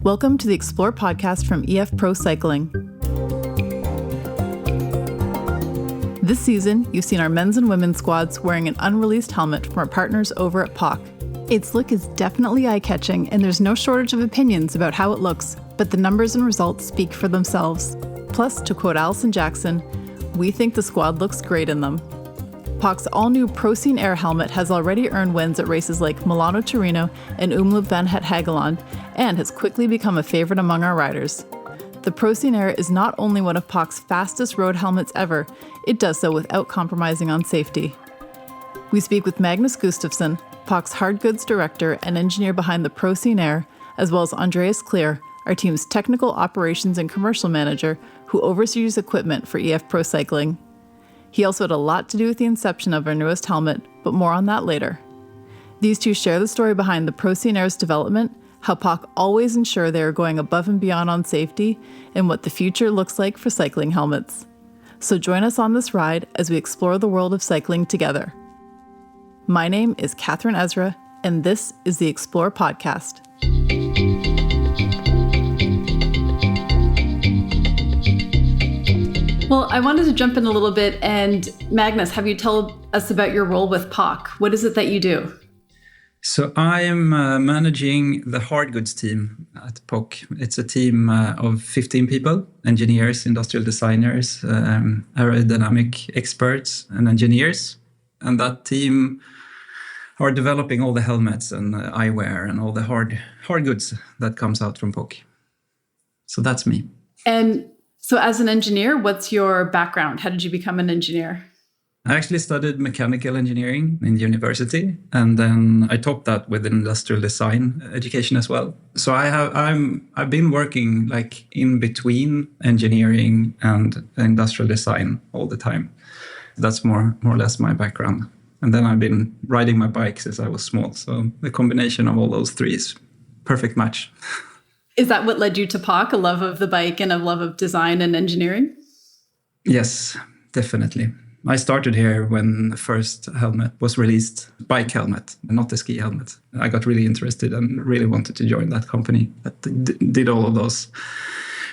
Welcome to the Explore podcast from EF Pro Cycling. This season, you've seen our men's and women's squads wearing an unreleased helmet from our partners over at POC. Its look is definitely eye-catching, and there's no shortage of opinions about how it looks, but the numbers and results speak for themselves. Plus, to quote Alison Jackson, we think the squad looks great in them. POC's all-new Procen Air helmet has already earned wins at races like Milano-Torino and Omloop van het Hageland, and has quickly become a favorite among our riders. The Procen Air is not only one of POC's fastest road helmets ever, it does so without compromising on safety. We speak with Magnus Gustavsson, POC's hard goods director and engineer behind the Procen Air, as well as Andreas Klier, our team's technical operations and commercial manager, who oversees equipment for EF Pro Cycling. He also had a lot to do with the inception of our newest helmet, but more on that later. These two share the story behind the Procen Air's development, how POC always ensure they are going above and beyond on safety, and what the future looks like for cycling helmets. So join us on this ride as we explore the world of cycling together. My name is Kathryn Ezra, and this is the Explore podcast. Well, I wanted to jump in a little bit, and Magnus, have you tell us about your role with POC? What is it that you do? So I am managing the hard goods team at POC. It's a team of 15 people, engineers, industrial designers, aerodynamic experts, and engineers. And that team are developing all the helmets and eyewear and all the hard goods that comes out from POC. So that's me. And so as an engineer, what's your background? How did you become an engineer? I actually studied mechanical engineering in university, and then I topped that with industrial design education as well. So I've been working like in between engineering and industrial design all the time. That's more or less my background. And then I've been riding my bike since I was small. So the combination of all those three is perfect match. Is that what led you to POC, a love of the bike and a love of design and engineering? Yes, definitely. I started here when the first helmet was released, bike helmet, not the ski helmet. I got really interested and really wanted to join that company that did all of those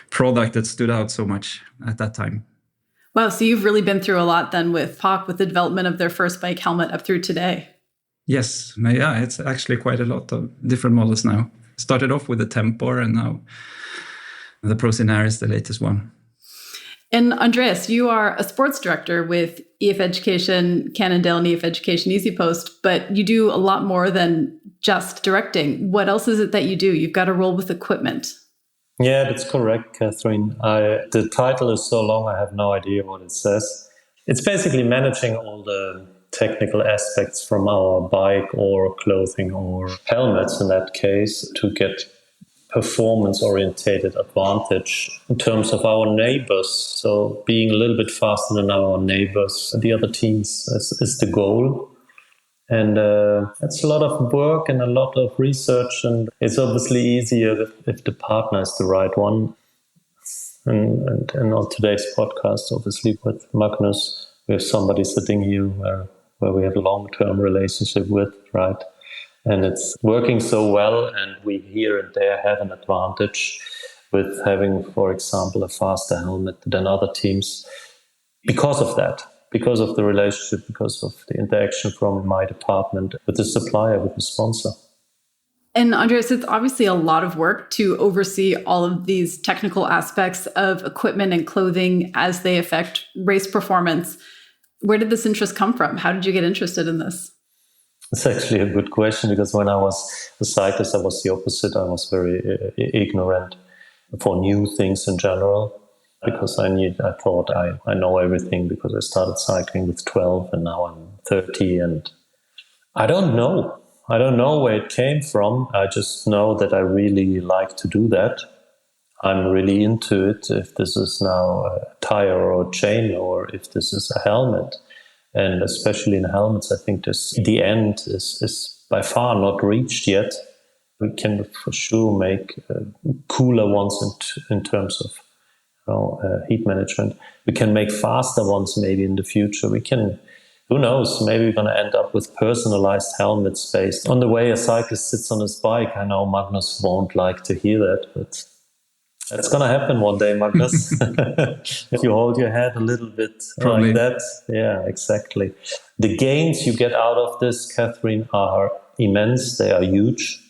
products that stood out so much at that time. Wow, so you've really been through a lot then with POC, with the development of their first bike helmet up through today. Yes, yeah, it's actually quite a lot of different models now. Started off with the Tempor, and now the Procen Air is the latest one. And Andreas, you are a sports director with EF Education Cannondale and EF Education EasyPost, but you do a lot more than just directing. What else is it that you do? You've got a role with equipment. Yeah, that's correct, Kathryn. The title is so long, I have no idea what it says. It's basically managing all the technical aspects from our bike or clothing or helmets in that case to get performance-orientated advantage in terms of our neighbors. So being a little bit faster than our neighbors, the other teams is the goal. And it's a lot of work and a lot of research, and it's obviously easier if the partner is the right one. And on today's podcast, obviously with Magnus, we have somebody sitting here where we have a long-term relationship with, right? And it's working so well, and we here and there have an advantage with having, for example, a faster helmet than other teams because of that, because of the relationship, because of the interaction from my department with the supplier, with the sponsor. And Andreas, it's obviously a lot of work to oversee all of these technical aspects of equipment and clothing as they affect race performance. Where did this interest come from? How did you get interested in this? It's actually a good question, because when I was a cyclist, I was the opposite. I was very ignorant for new things in general, because I thought I know everything, because I started cycling with 12 and now I'm 30, and I don't know. I don't know where it came from. I just know that I really like to do that. I'm really into it, if this is now a tire or a chain or if this is a helmet. And especially in helmets, I think the end is by far not reached yet. We can for sure make cooler ones in terms of heat management. We can make faster ones maybe in the future. We can who knows, maybe we're going to end up with personalized helmets based on the way a cyclist sits on his bike. I know Magnus won't like to hear that, but that's going to happen one day, Magnus. If you hold your head a little bit Probably. Like that. Yeah, exactly. The gains you get out of this, Kathryn, are immense. They are huge.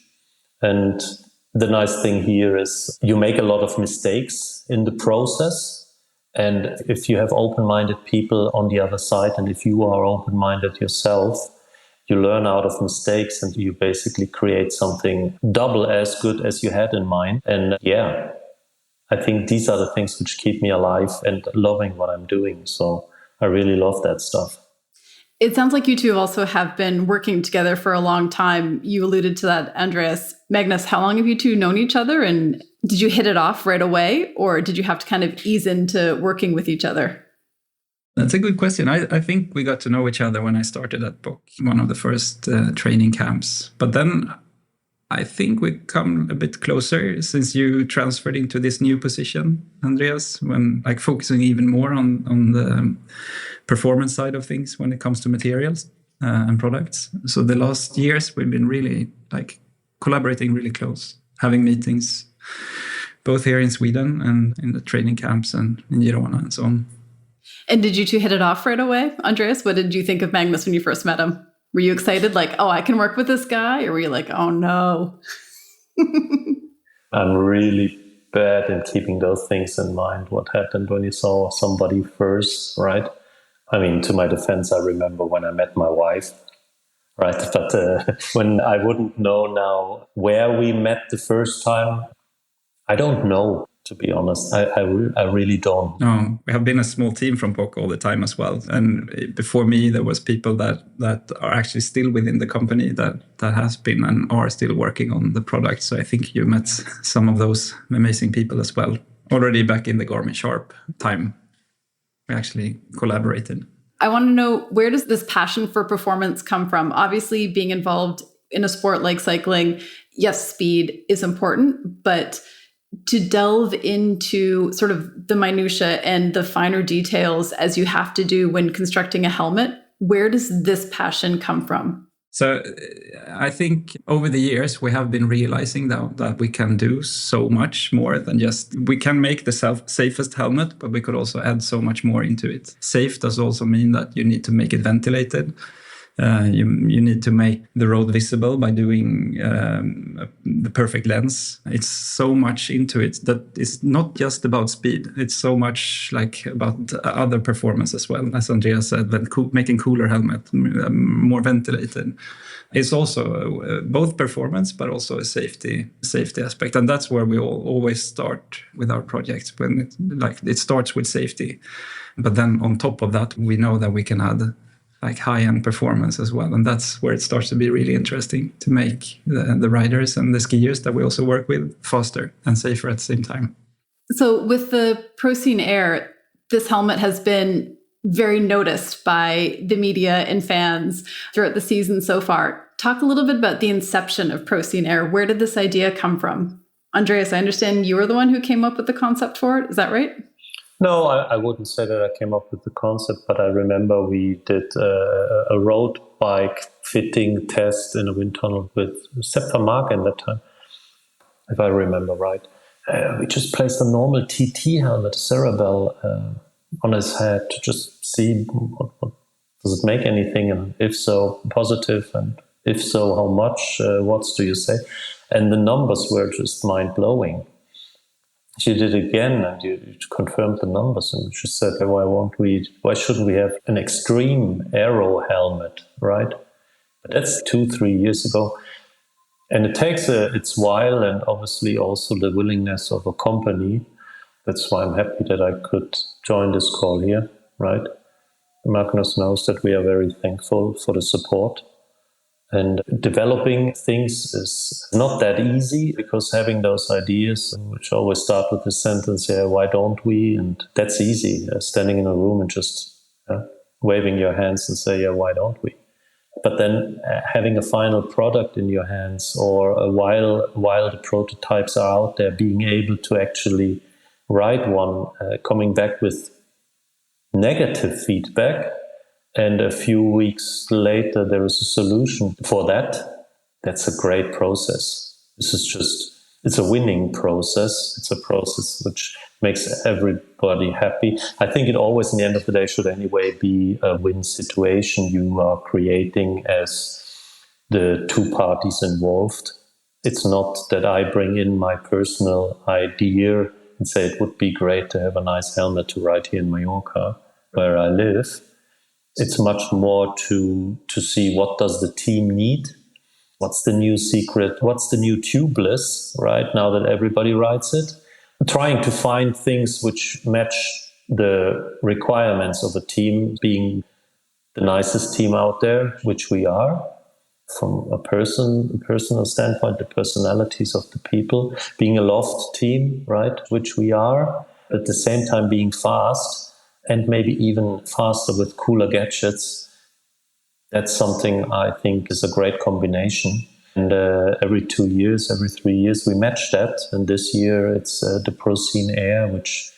And the nice thing here is you make a lot of mistakes in the process. And if you have open-minded people on the other side, and if you are open-minded yourself, you learn out of mistakes and you basically create something double as good as you had in mind. And yeah, I think these are the things which keep me alive and loving what I'm doing. So I really love that stuff. It sounds like you two also have been working together for a long time. You alluded to that, Andreas. Magnus, how long have you two known each other? And did you hit it off right away? Or did you have to kind of ease into working with each other? That's a good question. I think we got to know each other when I started at POC, one of the first training camps. But then I think we come a bit closer since you transferred into this new position, Andreas, when like focusing even more on the performance side of things when it comes to materials and products. So the last years we've been really like collaborating really close, having meetings both here in Sweden and in the training camps and in Girona and so on. And did you two hit it off right away? Andreas, what did you think of Magnus when you first met him? Were you excited like, oh, I can work with this guy? Or were you like, oh no? I'm really bad in keeping those things in mind. What happened when you saw somebody first, right? I mean, to my defense, I remember when I met my wife, right? But when I wouldn't know now where we met the first time, I don't know, to be honest. I really don't. No, we have been a small team from POC all the time as well. And before me, there was people that are actually still within the company that has been and are still working on the product. So I think you met some of those amazing people as well. Already back in the Garmin Sharp time, we actually collaborated. I want to know, where does this passion for performance come from? Obviously, being involved in a sport like cycling, yes, speed is important, but to delve into sort of the minutia and the finer details as you have to do when constructing a helmet, where does this passion come from? So I think over the years, we have been realizing that we can do so much more than just, we can make the safest helmet, but we could also add so much more into it. Safe does also mean that you need to make it ventilated. You need to make the road visible by doing the perfect lens. It's so much into it that it's not just about speed. It's so much like about other performance as well. As Andreas said, making cooler helmet, more ventilated. It's also both performance, but also a safety aspect. And that's where we always start with our projects. When it starts with safety. But then on top of that, we know that we can add like high-end performance as well. And that's where it starts to be really interesting to make the riders and the skiers that we also work with faster and safer at the same time. So with the Procen Air, this helmet has been very noticed by the media and fans throughout the season so far. Talk a little bit about the inception of Procen Air. Where did this idea come from? Andreas, I understand you were the one who came up with the concept for it. Is that right? No, I wouldn't say that I came up with the concept, but I remember we did a road bike fitting test in a wind tunnel with Sepp van Marken at that time, if I remember right. We just placed a normal TT helmet, Cerebel, on his head to just see what does it make anything, and if so, positive, and if so, how much watts do you say? And the numbers were just mind-blowing. She did it again, and you confirmed the numbers, and she said, why shouldn't we have an extreme aero helmet, right? But that's 2-3 years ago. And it takes its while, and obviously also the willingness of a company. That's why I'm happy that I could join this call here, right? Magnus knows that we are very thankful for the support. And developing things is not that easy, because having those ideas, which always start with the sentence, yeah, why don't we? And that's easy, standing in a room and just waving your hands and say, yeah, why don't we? But then having a final product in your hands, or while the prototypes are out there, being able to actually write one, coming back with negative feedback, And a few weeks later, there is a solution for that. That's a great process. It's a winning process. It's a process which makes everybody happy. I think it always, in the end of the day, should anyway be a win situation you are creating as the two parties involved. It's not that I bring in my personal idea and say it would be great to have a nice helmet to ride here in Mallorca, where I live. It's much more to see what does the team need. What's the new secret? What's the new tubeless, right? Now that everybody rides it. Trying to find things which match the requirements of a team, being the nicest team out there, which we are, from a personal standpoint, the personalities of the people, being a loft team, right, which we are, at the same time being fast and maybe even faster with cooler gadgets. That's something I think is a great combination. And every 2 years, every 3 years, we match that. And this year it's the Procen Air, which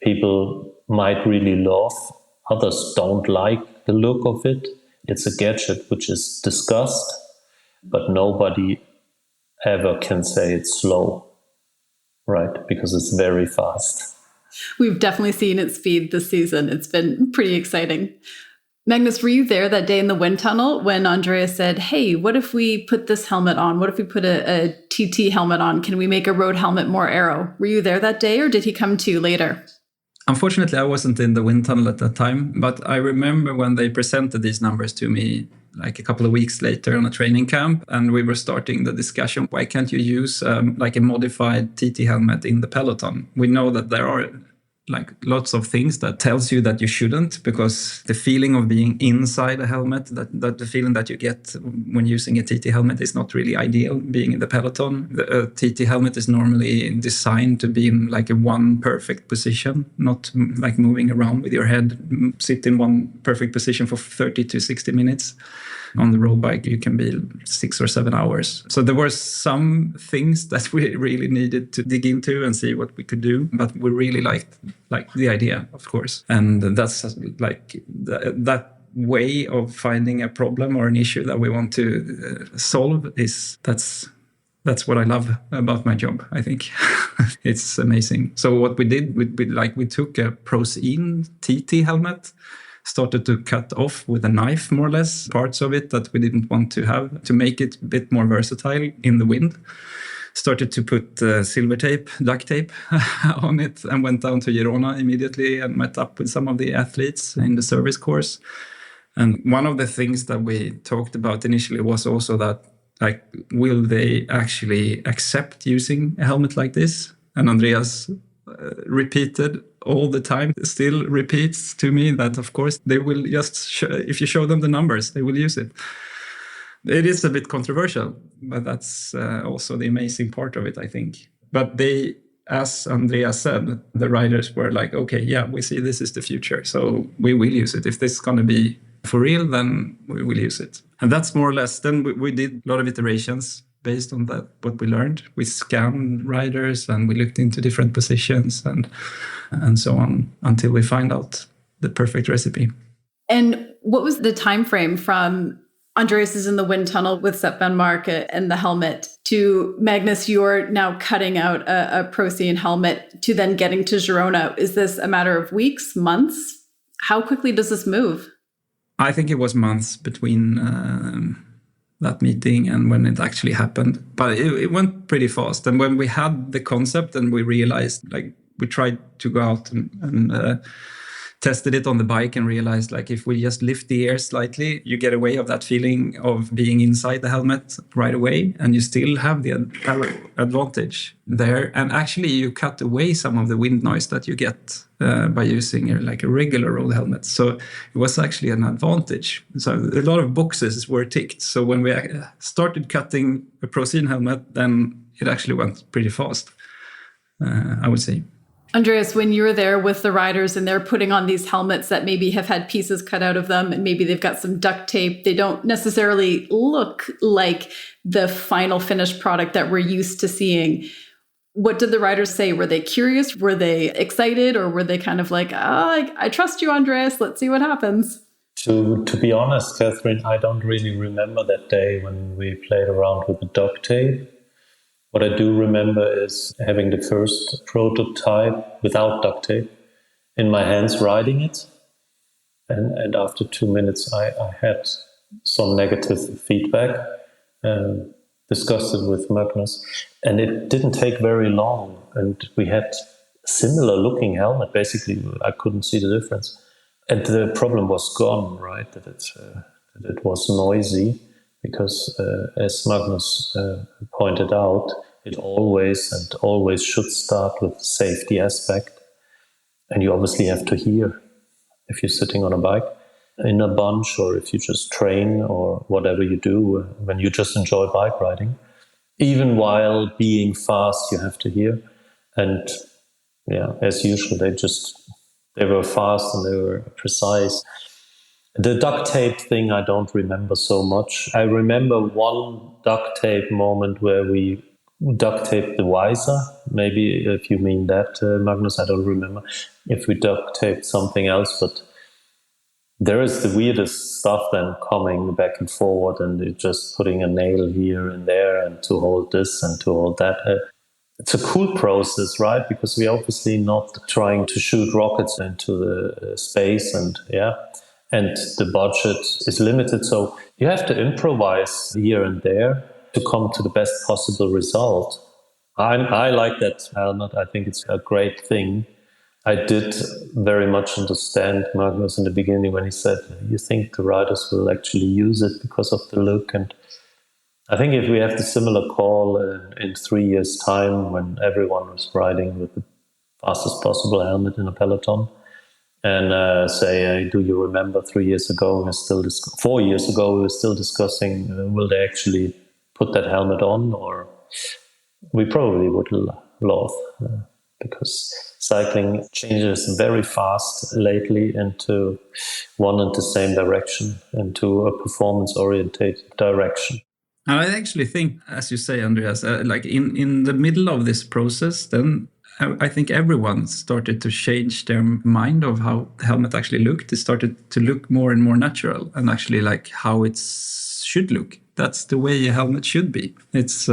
people might really love. Others don't like the look of it. It's a gadget which is discussed, but nobody ever can say it's slow, right? Because it's very fast. We've definitely seen its speed this season. It's been pretty exciting. Magnus, were you there that day in the wind tunnel when Andreas said, hey, what if we put this helmet on? What if we put a TT helmet on? Can we make a road helmet more aero? Were you there that day or did he come to you later? Unfortunately, I wasn't in the wind tunnel at that time, but I remember when they presented these numbers to me like a couple of weeks later on a training camp, and we were starting the discussion, why can't you use like a modified TT helmet in the peloton? We know that there are like lots of things that tells you that you shouldn't, because the feeling of being inside a helmet, that the feeling that you get when using a TT helmet is not really ideal being in the peloton. The TT helmet is normally designed to be in like a one perfect position, not like moving around with your head, sit in one perfect position for 30 to 60 minutes. On the road bike, you can be 6 or 7 hours. So there were some things that we really needed to dig into and see what we could do. But we really liked the idea, of course. And that's like that way of finding a problem or an issue that we want to solve that's what I love about my job, I think. It's amazing. So what we did, we took a Procen TT helmet, started to cut off with a knife, more or less, parts of it that we didn't want to have to make it a bit more versatile in the wind. Started to put silver tape, duct tape on it, and went down to Girona immediately and met up with some of the athletes in the service course. And one of the things that we talked about initially was also that, like, will they actually accept using a helmet like this? And Andreas repeated all the time, still repeats to me that, of course, they will just, if you show them the numbers, they will use it. It is a bit controversial, but that's also the amazing part of it, I think. But they, as Andreas said, the riders were like, okay, yeah, we see this is the future, so we will use it. If this is going to be for real, then we will use it. And that's more or less, then we did a lot of iterations based on that, what we learned. We scanned riders and we looked into different positions and so on until we find out the perfect recipe. And what was the time frame from Andreas is in the wind tunnel with Sepp Van Marke and the helmet to Magnus, you're now cutting out a Procen helmet to then getting to Girona? Is this a matter of weeks, months? How quickly does this move? I think it was months between that meeting and when it actually happened. But it went pretty fast. And when we had the concept and we realized, like, we tried to go out and tested it on the bike and realized, like, if we just lift the ear slightly, you get away of that feeling of being inside the helmet right away. And you still have the advantage there. And actually, you cut away some of the wind noise that you get by using a regular road helmet. So it was actually an advantage. So a lot of boxes were ticked. So when we started cutting a Procen helmet, then it actually went pretty fast, I would say. Andreas, when you're there with the riders and they're putting on these helmets that maybe have had pieces cut out of them and maybe they've got some duct tape, they don't necessarily look like the final finished product that we're used to seeing. What did the riders say? Were they curious? Were they excited? Or were they kind of like, I trust you, Andreas, let's see what happens? To be honest, Kathryn, I don't really remember that day when we played around with the duct tape. What I do remember is having the first prototype without duct tape in my hands, riding it. And after 2 minutes, I had some negative feedback, discussed it with Magnus. And it didn't take very long. And we had similar looking helmet. Basically, I couldn't see the difference. And the problem was gone, right? That it was noisy. Because as Magnus pointed out, it always should start with the safety aspect. And you obviously have to hear if you're sitting on a bike in a bunch, or if you just train or whatever you do when you just enjoy bike riding. Even while being fast, you have to hear. And yeah, as usual, they were fast and they were precise. The duct tape thing, I don't remember so much. I remember one duct tape moment where we duct taped the visor. Maybe if you mean that, Magnus, I don't remember if we duct taped something else. But there is the weirdest stuff then coming back and forward, and you're just putting a nail here and there and to hold this and to hold that. It's a cool process, right? Because we're obviously not trying to shoot rockets into the space, and the budget is limited. So you have to improvise here and there to come to the best possible result. I like that helmet. I think it's a great thing. I did very much understand Magnus in the beginning when he said, you think the riders will actually use it because of the look? And I think if we have the similar call in 3 years' time, when everyone was riding with the fastest possible helmet in a peloton, and say, do you remember 4 years ago, we were still discussing, will they actually put that helmet on? Or we probably would love, because cycling changes very fast lately into one and the same direction, into a performance-oriented direction. And I actually think, as you say, Andreas, like in the middle of this process, then I think everyone started to change their mind of how the helmet actually looked. It started to look more and more natural, and actually like how it should look. That's the way a helmet should be. It's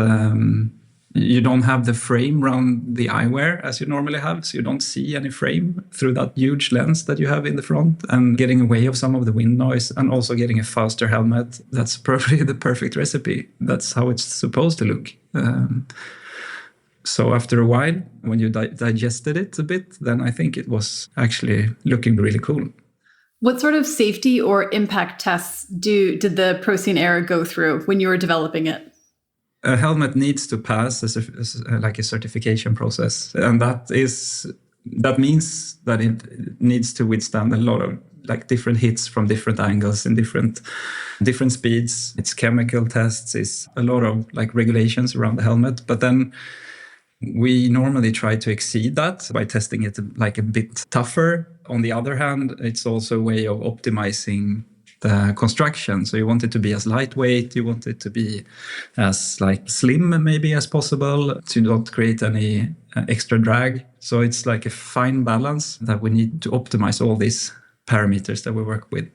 you don't have the frame around the eyewear as you normally have, so you don't see any frame through that huge lens that you have in the front, and getting away of some of the wind noise, and also getting a faster helmet. That's probably the perfect recipe. That's how it's supposed to look. So after a while, when you digested it a bit, then I think it was actually looking really cool. What sort of safety or impact tests did the Procen Air go through when you were developing it? A helmet needs to pass like a certification process, and that means that it needs to withstand a lot of like different hits from different angles and different speeds. It's chemical tests, it's a lot of like regulations around the helmet, but then we normally try to exceed that by testing it like a bit tougher. On the other hand, it's also a way of optimizing the construction. So you want it to be as lightweight, you want it to be as like slim maybe as possible to not create any extra drag. So it's like a fine balance that we need to optimize all these parameters that we work with.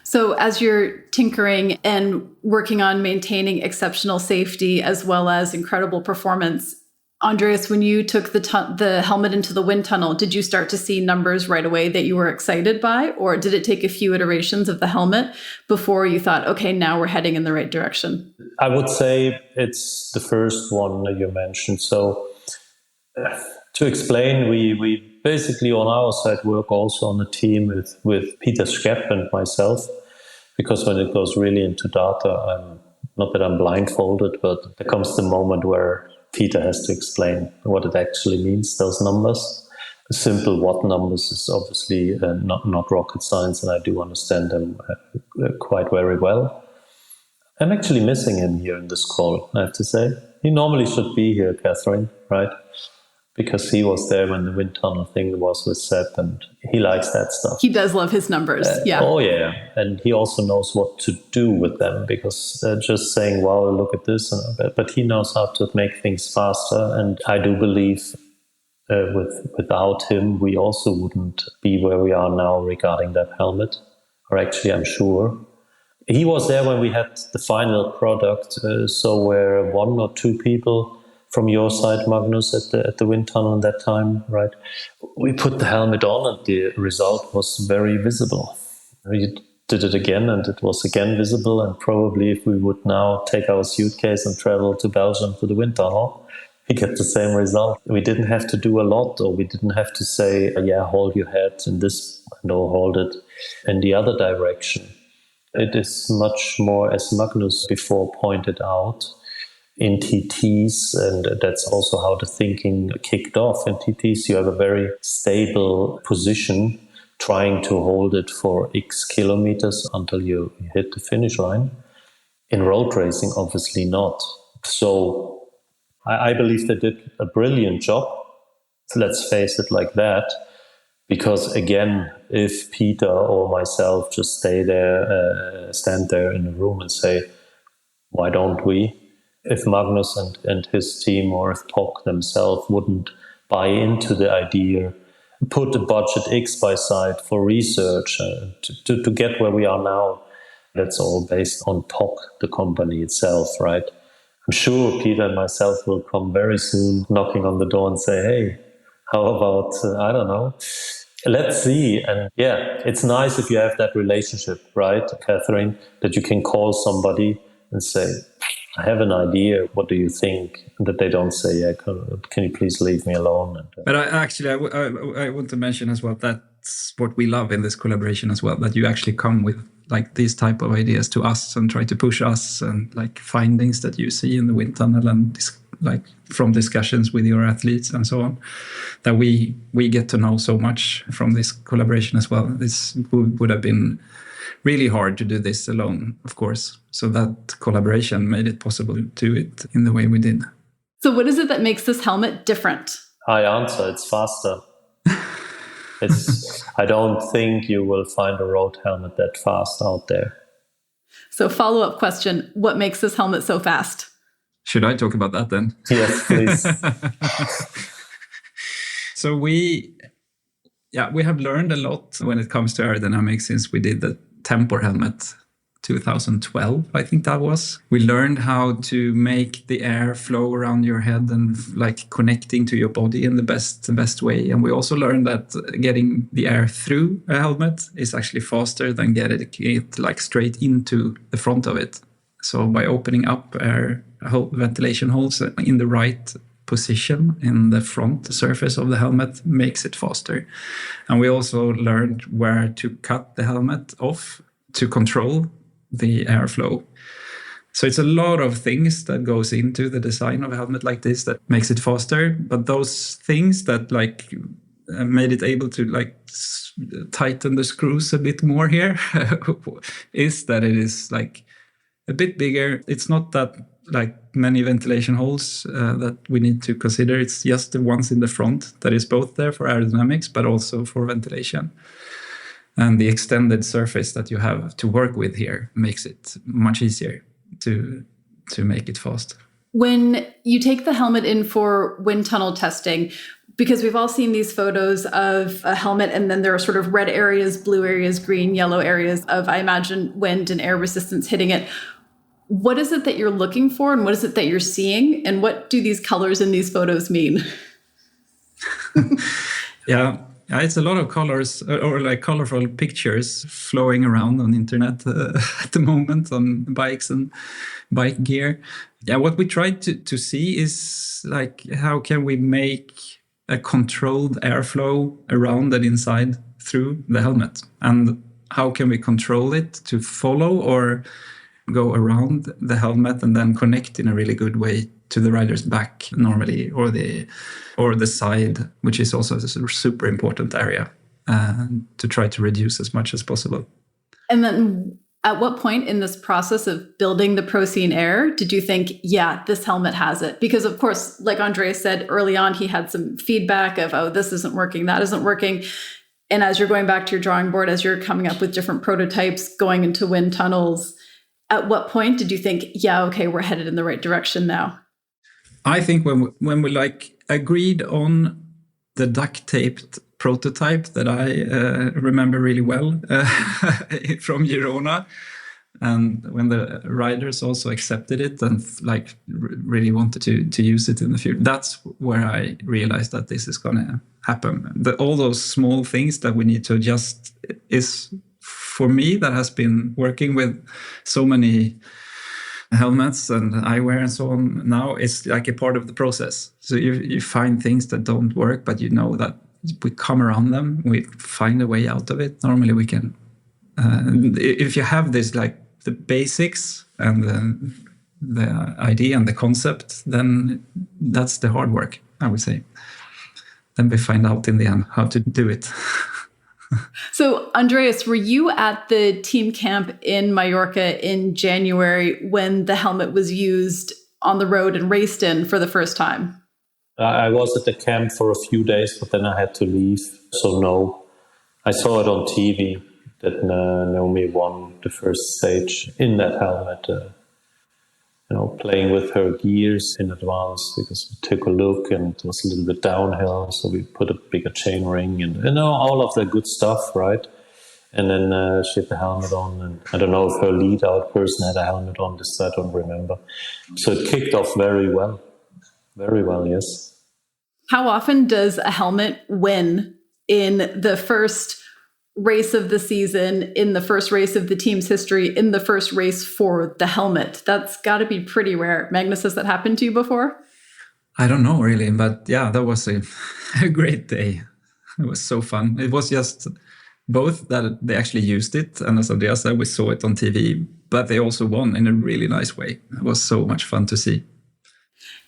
So as you're tinkering and working on maintaining exceptional safety as well as incredible performance, Andreas, when you took the helmet into the wind tunnel, did you start to see numbers right away that you were excited by? Or did it take a few iterations of the helmet before you thought, okay, now we're heading in the right direction? I would say it's the first one that you mentioned. So to explain, we basically on our side work also on a team with Peter Schepp and myself, because when it goes really into data, not that I'm blindfolded, but there comes the moment where Peter has to explain what it actually means, those numbers. Simple watt numbers is obviously not rocket science, and I do understand them quite very well. I'm actually missing him here in this call, I have to say. He normally should be here, Kathryn, right? Because he was there when the wind tunnel thing was with Sepp, and he likes that stuff. He does love his numbers, yeah. Oh, yeah. And he also knows what to do with them, because they're just saying, wow, look at this. But he knows how to make things faster. And I do believe without him, we also wouldn't be where we are now regarding that helmet. or actually I'm sure. He was there when we had the final product, so were one or two people from your side, Magnus, at the wind tunnel at that time, right? We put the helmet on and the result was very visible. We did it again and it was again visible, and probably if we would now take our suitcase and travel to Belgium to the wind tunnel, we get the same result. We didn't have to do a lot, or we didn't have to say, yeah, hold your head in this, no, hold it in the other direction. It is much more, as Magnus before pointed out, in TTs, and that's also how the thinking kicked off. In TTs, you have a very stable position, trying to hold it for X kilometers until you hit the finish line. In road racing, obviously not. So I believe they did a brilliant job. Let's face it like that. Because again, if Peter or myself just stand there in a room and say, why don't we? If Magnus and his team, or if POC themselves wouldn't buy into the idea, put a budget X by side for research to get where we are now, that's all based on POC, the company itself, right? I'm sure Peter and myself will come very soon knocking on the door and say, hey, how about, I don't know, let's see. And yeah, it's nice if you have that relationship, right, Kathryn, that you can call somebody and say, I have an idea, what do you think? And that they don't say, yeah, can you please leave me alone? But I want to mention as well, that's what we love in this collaboration as well, that you actually come with like these type of ideas to us and try to push us, and like findings that you see in the wind tunnel, and like from discussions with your athletes and so on, that we get to know so much from this collaboration as well. This would have been really hard to do this alone, of course. So that collaboration made it possible to do it in the way we did. So what is it that makes this helmet different? I answer, it's faster. I don't think you will find a road helmet that fast out there. So follow-up question, what makes this helmet so fast? Should I talk about that then? Yes, please. So we have learned a lot when it comes to aerodynamics since we did the Tempor helmet 2012, I think that was. We learned how to make the air flow around your head and like connecting to your body in the best way. And we also learned that getting the air through a helmet is actually faster than getting it like straight into the front of it. So by opening up ventilation holes in the right position in the front surface of the helmet makes it faster. And we also learned where to cut the helmet off to control the airflow. So it's a lot of things that goes into the design of a helmet like this that makes it faster. But those things that like made it able to like tighten the screws a bit more here is that it is like a bit bigger. It's not that like many ventilation holes that we need to consider. It's just the ones in the front that is both there for aerodynamics, but also for ventilation. And the extended surface that you have to work with here makes it much easier to make it fast. When you take the helmet in for wind tunnel testing, because we've all seen these photos of a helmet and then there are sort of red areas, blue areas, green, yellow areas of, I imagine, wind and air resistance hitting it. What is it that you're looking for and what is it that you're seeing? And what do these colors in these photos mean? Yeah, it's a lot of colors or like colorful pictures flowing around on the internet at the moment on bikes and bike gear. Yeah, what we tried to see is like how can we make a controlled airflow around and inside through the helmet, and how can we control it to follow or go around the helmet and then connect in a really good way to the rider's back normally, or the side, which is also a super important area to try to reduce as much as possible. And then at what point in this process of building the Procen Air did you think, yeah, this helmet has it? Because of course, like Andreas said early on, he had some feedback of, oh, this isn't working, that isn't working. And as you're going back to your drawing board, as you're coming up with different prototypes, going into wind tunnels, at what point did you think, yeah, okay, we're headed in the right direction now? I think when we like agreed on the duct taped prototype that I remember really well from Girona. And when the riders also accepted it and like really wanted to use it in the future, that's where I realized that this is going to happen. All those small things that we need to adjust is, for me, that has been working with so many helmets and eyewear and so on now, it's like a part of the process. So you find things that don't work, but you know that we come around them, we find a way out of it. Normally we can, if you have this like the basics and the idea and the concept, then that's the hard work, I would say. Then we find out in the end how to do it. So, Andreas, were you at the team camp in Mallorca in January when the helmet was used on the road and raced in for the first time? I was at the camp for a few days, but then I had to leave. So no, I saw it on TV that Naomi won the first stage in that helmet, playing with her gears in advance, because we took a look and it was a little bit downhill. So we put a bigger chain ring and all of the good stuff, right? And then she had the helmet on, and I don't know if her lead out person had a helmet on, this I don't remember. So it kicked off very well. Very well, yes. How often does a helmet win in the first race of the season, in the first race of the team's history, in the first race for the helmet? That's got to be pretty rare. Magnus, has that happened to you before? I don't know really, but yeah, that was a great day. It was so fun. It was just both that they actually used it, and as Andreas said, we saw it on TV, but they also won in a really nice way. It was so much fun to see.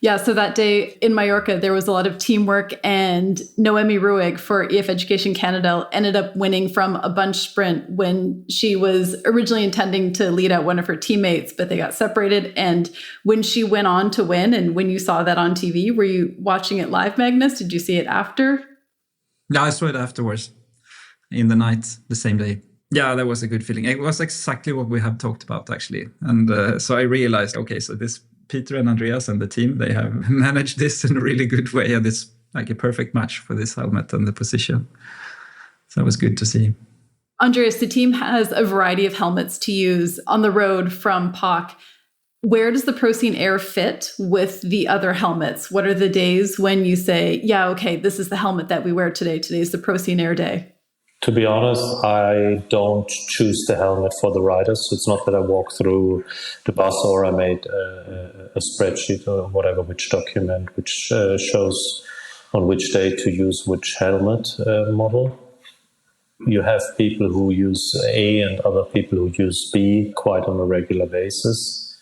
Yeah, so that day in Mallorca, there was a lot of teamwork, and Noemi Ruig for EF Education Canada ended up winning from a bunch sprint when she was originally intending to lead out one of her teammates, but they got separated. And when she went on to win, and when you saw that on TV, were you watching it live, Magnus? Did you see it after? Yeah, I saw it afterwards, in the night, the same day. Yeah, that was a good feeling. It was exactly what we have talked about, actually. And so I realized, okay, so this Peter and Andreas and the team, they have managed this in a really good way, and it's like a perfect match for this helmet and the position. So it was good to see. Andreas, the team has a variety of helmets to use on the road from POC. Where does the Procen Air fit with the other helmets? What are the days when you say, yeah, okay, this is the helmet that we wear today. Today's the Procen Air day? To be honest, I don't choose the helmet for the riders. It's not that I walk through the bus or I made a spreadsheet or whatever, which document, which shows on which day to use which helmet model. You have people who use A and other people who use B quite on a regular basis.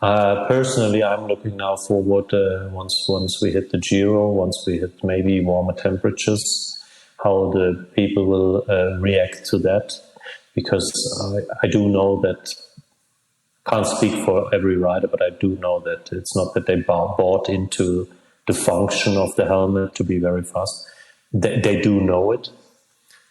Personally, I'm looking now forward once we hit the Giro, once we hit maybe warmer temperatures, how the people will react to that, because I do know that, can't speak for every rider, but I do know that it's not that they bought into the function of the helmet to be very fast. They do know it,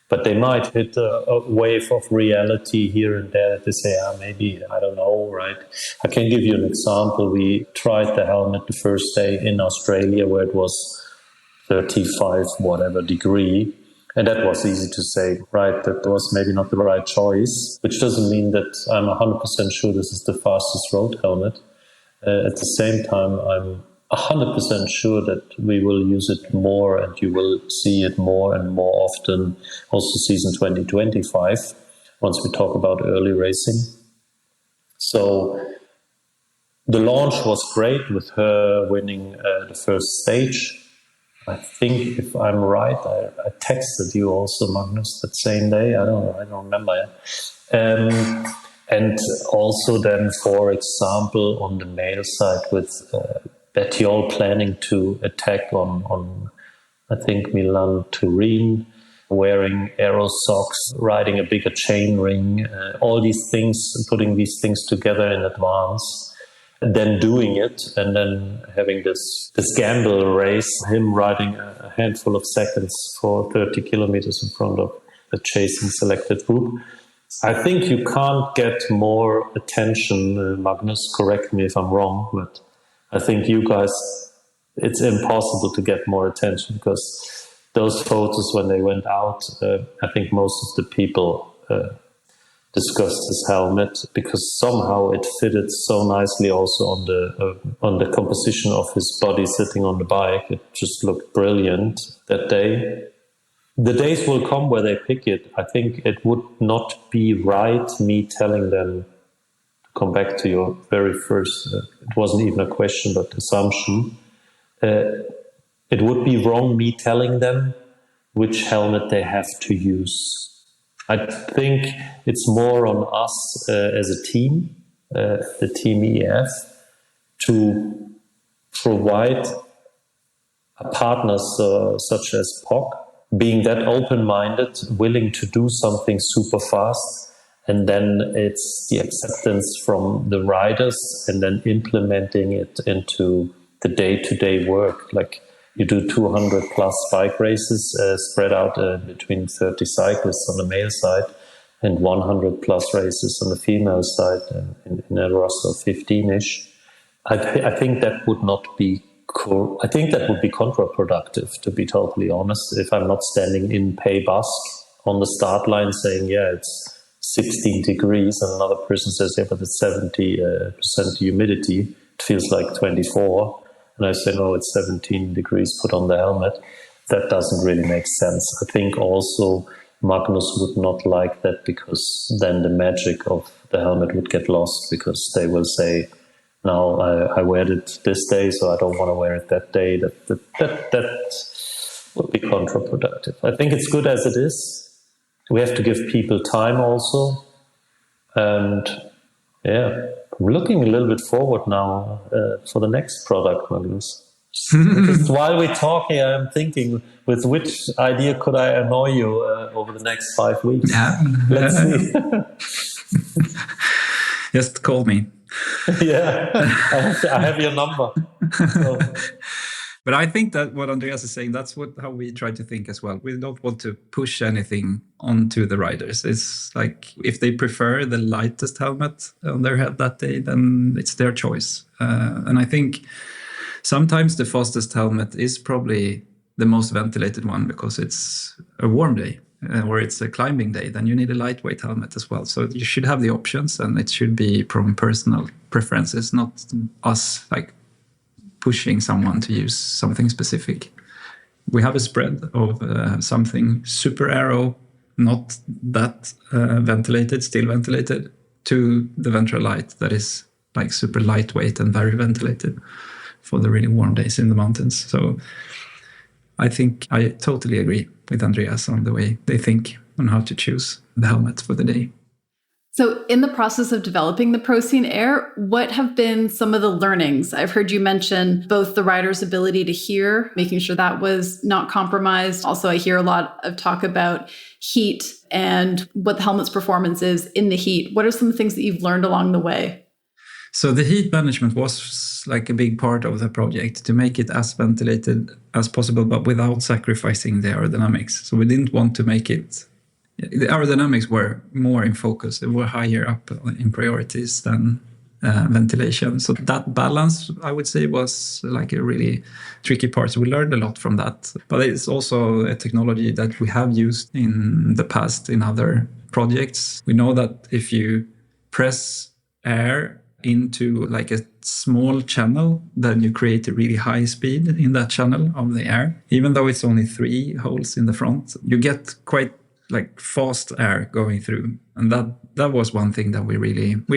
but they might hit a wave of reality here and there. They say, maybe, I don't know, right? I can give you an example. We tried the helmet the first day in Australia where it was 35 whatever degree. And that was easy to say, right, that was maybe not the right choice, which doesn't mean that I'm 100% sure this is the fastest road helmet. At the same time, I'm 100% sure that we will use it more, and you will see it more and more often, also season 2025, once we talk about early racing. So the launch was great with her winning the first stage. I think, if I'm right, I texted you also, Magnus, that same day. I don't remember. And also then, for example, on the male side with Bettiol planning to attack on I think, Milano-Torino, wearing aero socks, riding a bigger chain ring, all these things, putting these things together in advance. And then doing it, and then having this gamble race, him riding a handful of seconds for 30 kilometers in front of the chasing selected group. I think you can't get more attention, Magnus, correct me if I'm wrong, but I think you guys, it's impossible to get more attention, because those photos when they went out, I think most of the people discussed his helmet because somehow it fitted so nicely also on the composition of his body sitting on the bike. It just looked brilliant that day. The days will come where they pick it. I think it would not be right me telling them, to come back to your very first, it wasn't even a question but assumption. It would be wrong me telling them which helmet they have to use. I think it's more on us as a team, the team EF, to provide a partner such as POC, being that open-minded, willing to do something super fast, and then it's the acceptance from the riders and then implementing it into the day-to-day work. Like you do 200 plus bike races spread out between 30 cyclists on the male side and 100 plus races on the female side in a roster of 15-ish. I think that would not be I think that would be counterproductive, to be totally honest, if I'm not standing in Pays Basque on the start line saying, yeah, it's 16 degrees, and another person says, yeah, but it's 70% humidity. It feels like 24. And I say, no, it's 17 degrees, put on the helmet. That doesn't really make sense. I think also Magnus would not like that, because then the magic of the helmet would get lost, because they will say, no, I wear it this day, so I don't want to wear it that day. That would be counterproductive. I think it's good as it is. We have to give people time also. And yeah, I'm looking a little bit forward now for the next product, Magnus. Just while we're talking, I'm thinking, with which idea could I annoy you over the next 5 weeks? Yeah. Let's see. Just call me. Yeah, I have your number. So. But I think that what Andreas is saying, that's how we try to think as well. We don't want to push anything onto the riders. It's like, if they prefer the lightest helmet on their head that day, then it's their choice. And I think sometimes the fastest helmet is probably the most ventilated one, because it's a warm day or it's a climbing day. Then you need a lightweight helmet as well. So you should have the options, and it should be from personal preferences, not us like pushing someone to use something specific. We have a spread of something super aero, not that ventilated, still ventilated, to the ventral light that is like super lightweight and very ventilated for the really warm days in the mountains. So I think I totally agree with Andreas on the way they think on how to choose the helmet for the day. So in the process of developing the Procen Air, what have been some of the learnings? I've heard you mention both the rider's ability to hear, making sure that was not compromised. Also, I hear a lot of talk about heat and what the helmet's performance is in the heat. What are some things that you've learned along the way? So the heat management was like a big part of the project, to make it as ventilated as possible, but without sacrificing the aerodynamics. So we didn't want to make it... The aerodynamics were more in focus. They were higher up in priorities than ventilation. So that balance, I would say, was like a really tricky part. So we learned a lot from that. But it's also a technology that we have used in the past in other projects. We know that if you press air into like a small channel, then you create a really high speed in that channel of the air. Even though it's only 3 holes in the front, you get quite like fast air going through. And that was one thing that we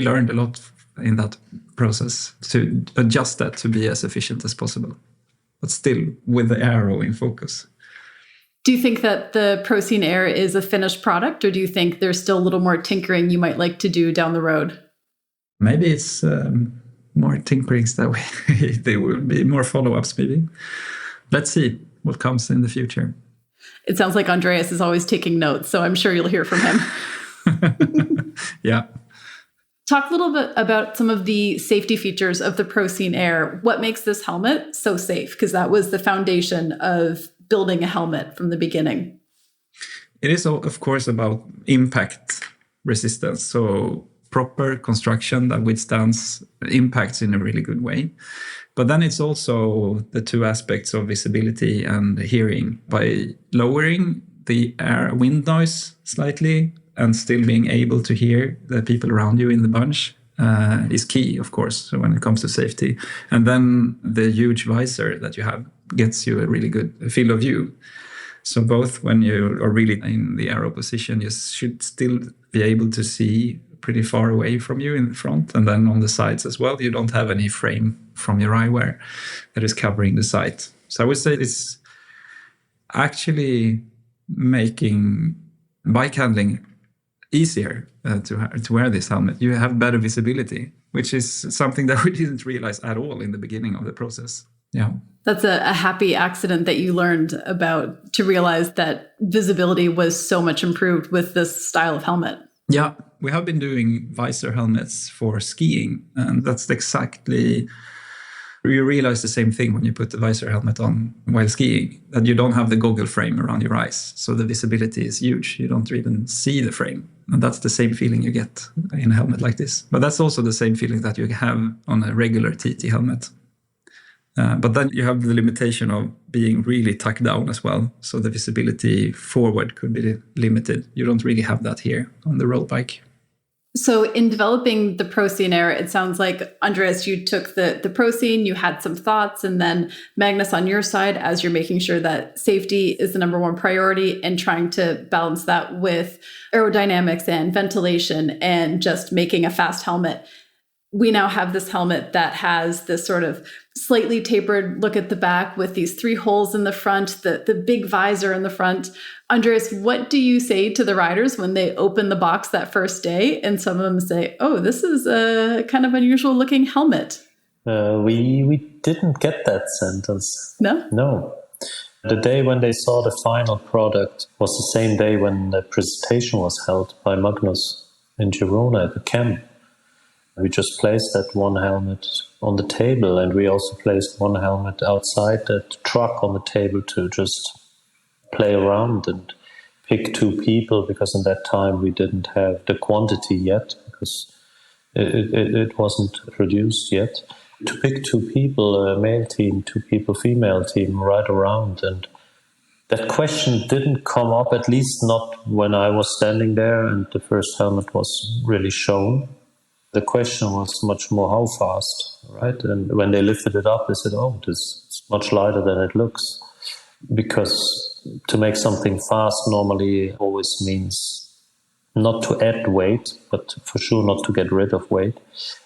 learned a lot in that process, to adjust that to be as efficient as possible, but still with the aero in focus. Do you think that the Procen Air is a finished product, or do you think there's still a little more tinkering you might like to do down the road? Maybe it's more tinkerings that way. There will be more follow-ups maybe. Let's see what comes in the future. It sounds like Andreas is always taking notes, so I'm sure you'll hear from him. Yeah. Talk a little bit about some of the safety features of the Procen Air. What makes this helmet so safe? Because that was the foundation of building a helmet from the beginning. It is, of course, about impact resistance. So proper construction that withstands impacts in a really good way. But then it's also the two aspects of visibility and hearing. By lowering the wind noise slightly and still being able to hear the people around you in the bunch is key, of course, when it comes to safety. And then the huge visor that you have gets you a really good field of view. So both when you are really in the aero position, you should still be able to see pretty far away from you in the front. And then on the sides as well, you don't have any frame from your eyewear that is covering the sight. So I would say it's actually making bike handling easier to wear this helmet. You have better visibility, which is something that we didn't realize at all in the beginning of the process. Yeah. That's a happy accident that you learned about to realize that visibility was so much improved with this style of helmet. Yeah, we have been doing visor helmets for skiing, and that's exactly, you realize the same thing when you put the visor helmet on while skiing, that you don't have the goggle frame around your eyes. So the visibility is huge. You don't even see the frame. And that's the same feeling you get in a helmet like this. But that's also the same feeling that you have on a regular TT helmet. But then you have the limitation of being really tucked down as well. So the visibility forward could be limited. You don't really have that here on the road bike. So in developing the Procen Air, it sounds like, Andreas, you took the Procen, you had some thoughts, and then Magnus on your side, as you're making sure that safety is the number one priority and trying to balance that with aerodynamics and ventilation and just making a fast helmet. We now have this helmet that has this sort of slightly tapered look at the back with these 3 holes in the front, the big visor in the front. Andreas, what do you say to the riders when they open the box that first day and some of them say, oh, this is a kind of unusual looking helmet? We didn't get that sentence. No? No. The day when they saw the final product was the same day when the presentation was held by Magnus in Girona at the camp. We just placed that one helmet on the table, and we also placed one helmet outside that truck on the table to just play around and pick 2 people, because in that time we didn't have the quantity yet, because it wasn't produced yet. To pick 2 people, a male team, 2 people, female team, right around. And that question didn't come up, at least not when I was standing there and the first helmet was really shown. The question was much more how fast, right? And when they lifted it up, they said, oh, this is much lighter than it looks. Because to make something fast normally always means not to add weight, but for sure not to get rid of weight.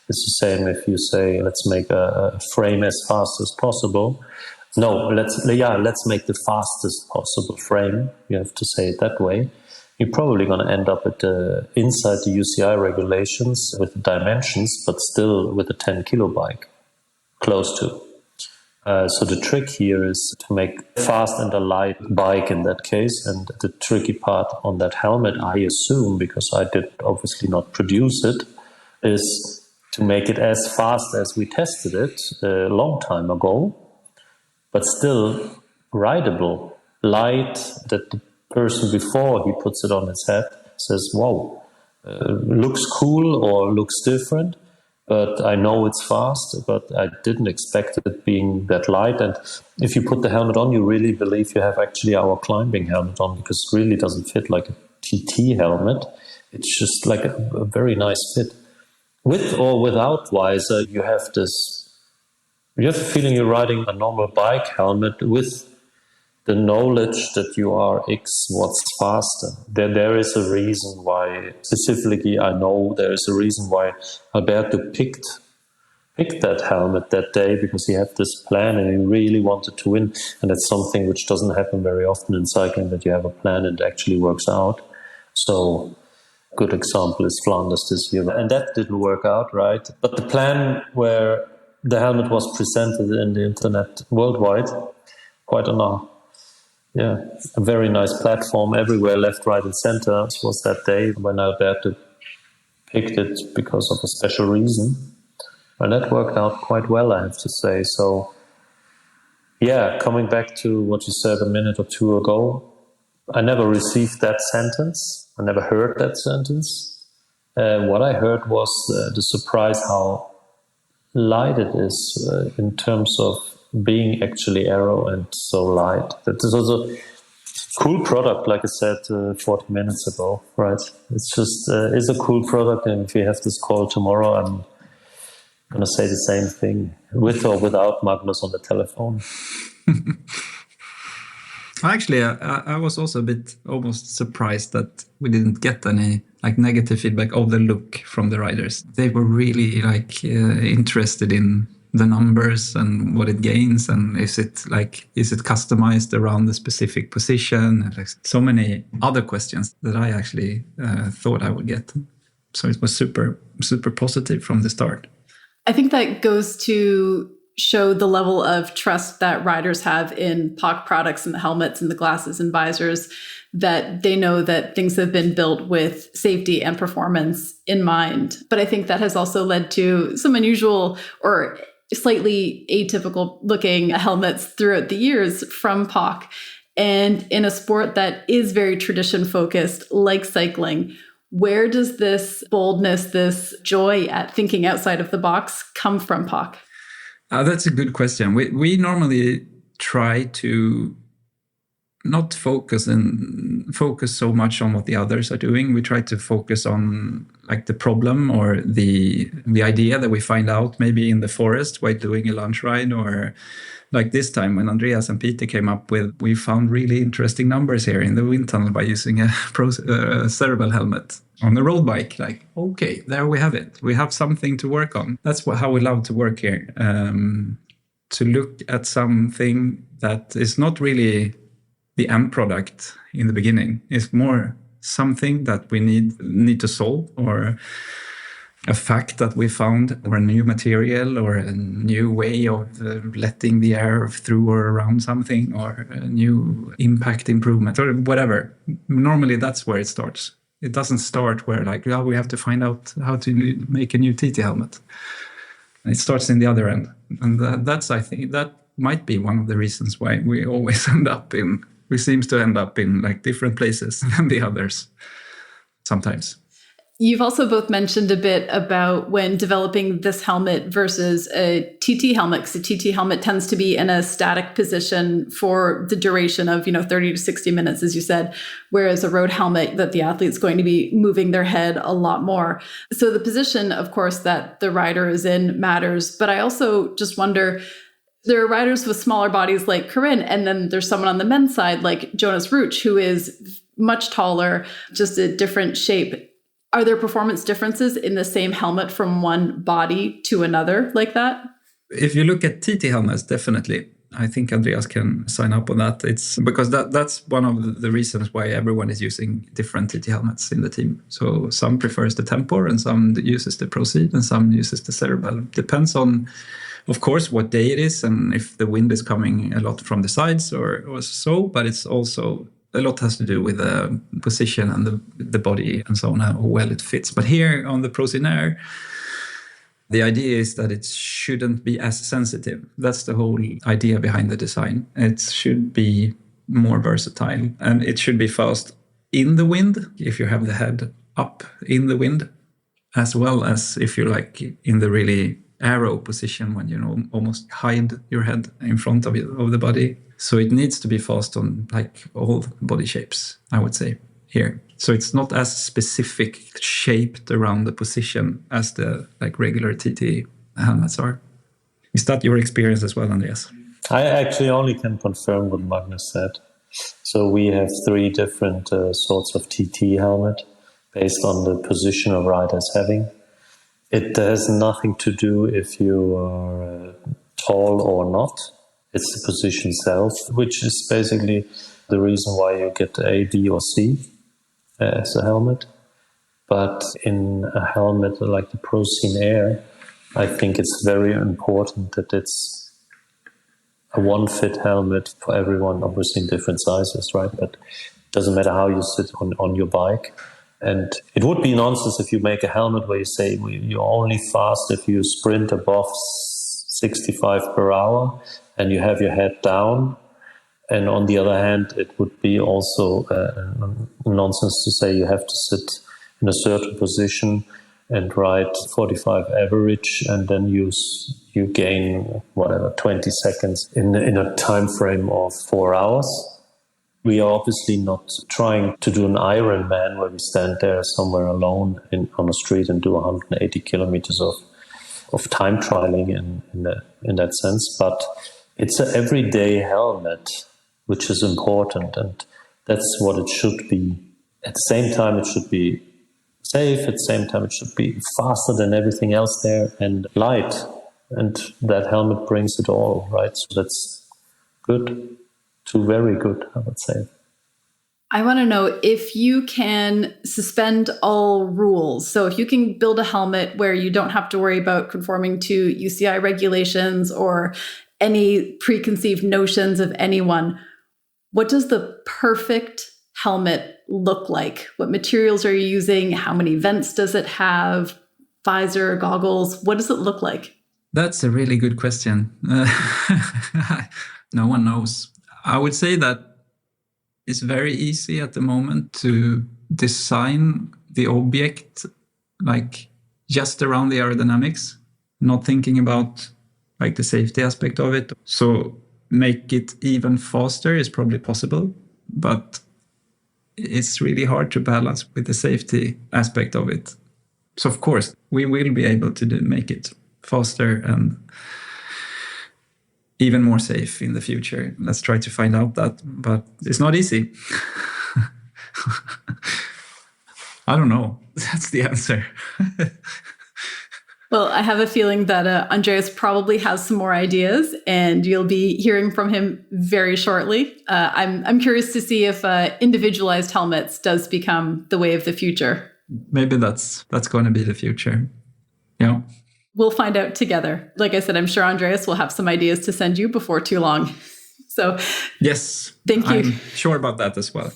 It's the same if you say, let's make a frame as fast as possible. No, let's make the fastest possible frame. You have to say it that way. You're probably going to end up at inside the UCI regulations with the dimensions, but still with a 10 kilo bike, close to. So the trick here is to make fast and a light bike in that case. And the tricky part on that helmet, I assume, because I did obviously not produce it, is to make it as fast as we tested it a long time ago, but still rideable, light, that the person before he puts it on his head says, wow, looks cool or looks different, but I know it's fast, but I didn't expect it being that light. And if you put the helmet on, you really believe you have actually our climbing helmet on, because it really doesn't fit like a TT helmet. It's just like a very nice fit. With or without visor, you have the feeling you're riding a normal bike helmet with the knowledge that you are X watts faster. There is a reason why, specifically I know there is a reason why Alberto picked that helmet that day, because he had this plan and he really wanted to win. And that's something which doesn't happen very often in cycling, that you have a plan and it actually works out. So a good example is Flanders this year. And that didn't work out, right? But the plan where the helmet was presented in the internet worldwide, quite enough. Yeah, a very nice platform everywhere, left, right, and center. It was that day when Alberto picked it because of a special reason. And that worked out quite well, I have to say. So, yeah, coming back to what you said a minute or 2 ago, I never received that sentence. I never heard that sentence. What I heard was the surprise how light it is in terms of being actually aero and so light. That is also a cool product, like I said 40 minutes ago, right? It's just is a cool product, and if we have this call tomorrow, I'm going to say the same thing, with or without Magnus on the telephone. Actually, I was also a bit almost surprised that we didn't get any like negative feedback of the look from the riders. They were really like interested in the numbers and what it gains, and is it customized around the specific position? Like, so many other questions that I actually thought I would get. So it was super, super positive from the start. I think that goes to show the level of trust that riders have in POC products and the helmets and the glasses and visors, that they know that things have been built with safety and performance in mind. But I think that has also led to some unusual or slightly atypical looking helmets throughout the years from POC. And in a sport that is very tradition focused, like cycling, where does this boldness, this joy at thinking outside of the box come from POC? That's a good question. We normally try to not focus so much on what the others are doing. We try to focus on like the problem or the idea that we find out maybe in the forest while doing a lunch ride, or like this time when Andreas and Peter came up with, we found really interesting numbers here in the wind tunnel by using a cerebral helmet on the road bike. Like, okay, there we have it. We have something to work on. That's how we love to work here. To look at something that is not really the end product in the beginning. It's more something that we need to solve, or a fact that we found, or a new material, or a new way of letting the air through or around something, or a new impact improvement, or whatever. Normally that's where it starts. It doesn't start where like, oh, we have to find out how to make a new TT helmet. It starts in the other end. And I think that might be one of the reasons why we always we seem to end up in like different places than the others sometimes. You've also both mentioned a bit about when developing this helmet versus a TT helmet, because a TT helmet tends to be in a static position for the duration of 30 to 60 minutes, as you said, whereas a road helmet that the athlete's going to be moving their head a lot more. So the position, of course, that the rider is in matters. But I also just wonder, there are riders with smaller bodies like Kathryn, and then there's someone on the men's side like Jonas Ruch, who is much taller, just a different shape. Are there performance differences in the same helmet from one body to another like that? If you look at TT helmets, definitely. I think Andreas can sign up on that. It's because that's one of the reasons why everyone is using different TT helmets in the team. So some prefers the Tempor, and some uses the Procen, and some uses the Cerebral. Depends on, of course, what day it is and if the wind is coming a lot from the sides or so, but it's also a lot has to do with the position and the body and so on, how well it fits. But here on the Procen Air, the idea is that it shouldn't be as sensitive. That's the whole idea behind the design. It should be more versatile, and it should be fast in the wind if you have the head up in the wind, as well as if you're like in the really aero position when almost hide your head in front of the body. So it needs to be fast on like all body shapes, I would say, here. So it's not as specific shaped around the position as the like regular TT helmets are. Is that your experience as well, Andreas? I actually only can confirm what Magnus said. So we have 3 different sorts of TT helmet based on the position a rider is having. It has nothing to do if you are tall or not. It's the position itself, which is basically the reason why you get A, B, or C as a helmet. But in a helmet like the Procen Air, I think it's very important that it's a one-fit helmet for everyone, obviously in different sizes, right? But it doesn't matter how you sit on your bike. And it would be nonsense if you make a helmet where you say you're only fast if you sprint above 65 per hour and you have your head down. And on the other hand, it would be also nonsense to say you have to sit in a certain position and ride 45 average, and then you gain 20 seconds in a time frame of 4 hours. We are obviously not trying to do an Ironman where we stand there somewhere alone on the street and do 180 kilometers of time trialing in that sense, but it's an everyday helmet, which is important, and that's what it should be. At the same time, it should be safe. At the same time, it should be faster than everything else there and light. And that helmet brings it all, right? So that's good to very good, I would say. I want to know if you can suspend all rules. So if you can build a helmet where you don't have to worry about conforming to UCI regulations or any preconceived notions of anyone, what does the perfect helmet look like? What materials are you using? How many vents does it have? Visor, goggles? What does it look like? That's a really good question. No one knows. I would say that it's very easy at the moment to design the object like just around the aerodynamics, not thinking about like the safety aspect of it. So make it even faster is probably possible, but it's really hard to balance with the safety aspect of it. So of course, we will be able to make it faster and even more safe in the future. Let's try to find out that, but it's not easy. I don't know. That's the answer. Well, I have a feeling that Andreas probably has some more ideas, and you'll be hearing from him very shortly. I'm curious to see if individualized helmets does become the way of the future. Maybe that's going to be the future. Yeah. We'll find out together. Like I said, I'm sure Andreas will have some ideas to send you before too long. So yes, thank you. I'm sure about that as well.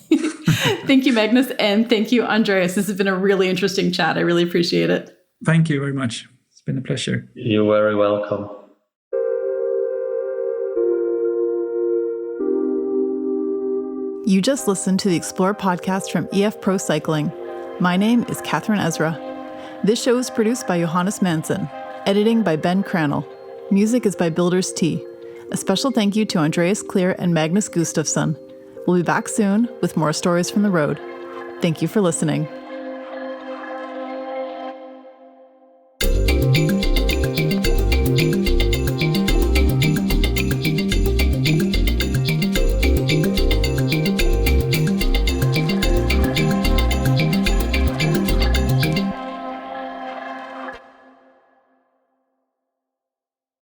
Thank you, Magnus. And thank you, Andreas. This has been a really interesting chat. I really appreciate it. Thank you very much. It's been a pleasure. You're very welcome. You just listened to the Explore podcast from EF Pro Cycling. My name is Kathryn Ezra. This show is produced by Johannes Manson. Editing by Ben Crannell. Music is by Builders T. A special thank you to Andreas Klier and Magnus Gustavsson. We'll be back soon with more stories from the road. Thank you for listening.